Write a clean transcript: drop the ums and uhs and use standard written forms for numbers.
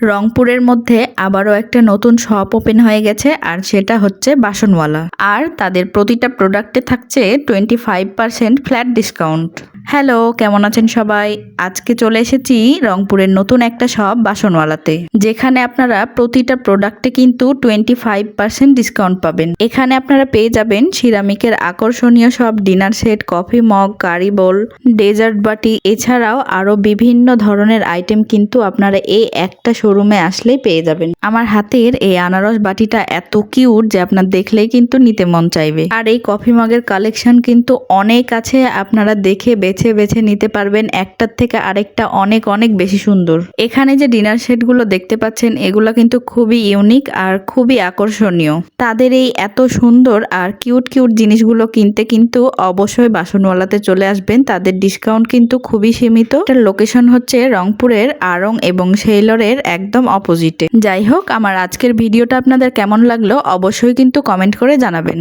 রংপুরের মধ্যে আবারও একটা নতুন শপ ওপেন হয়ে গেছে, আর সেটা হচ্ছে বাসনওয়ালা। আর তাদের প্রতিটা প্রোডাক্টে থাকছে 25% ফ্ল্যাট ডিসকাউন্ট। হ্যালো, কেমন আছেন সবাই? আজকে চলে এসেছি রংপুরের নতুন একটা শপ বাসনওয়ালাতে, যেখানে আপনারা প্রতিটা প্রোডাক্টে কিন্তু 25% ডিসকাউন্ট পাবেন। এখানে আপনারা পেয়ে যাবেন সিরামিকের আকর্ষণীয় সব ডিনার সেট, কফি মগ, কারি বোল, ডেজার্ট বাটি, এছাড়াও আরো বিভিন্ন ধরনের আইটেম কিন্তু আপনারা এই একটা শোরুমে আসলেই পেয়ে যাবেন। আমার হাতের এই আনারস বাটিটা এত কিউট যে আপনার দেখলেই কিন্তু নিতে মন চাইবে। আর এই কফি মগের কালেকশন কিন্তু অনেক আছে, আপনারা দেখে বেছে বেছে নিতে পারবেন। একটার থেকে আরেকটা অনেক অনেক বেশি সুন্দর। এখানে যে ডিনার সেটগুলো দেখতে পাচ্ছেন, এগুলো কিন্তু খুবই ইউনিক আর খুবই আকর্ষণীয়। তাদের এই এত সুন্দর আর কিউট কিউট জিনিসগুলো কিনতে কিন্তু অবশ্যই বাসনওয়ালাতে চলে আসবেন। তাদের ডিসকাউন্ট কিন্তু খুবই সীমিত। এটার লোকেশন হচ্ছে রংপুরের আড়ং এবং সেইলরের একদম অপোজিটে। যাই হোক, আমার আজকের ভিডিওটা আপনাদের কেমন লাগলো অবশ্যই কিন্তু কমেন্ট করে জানাবেন।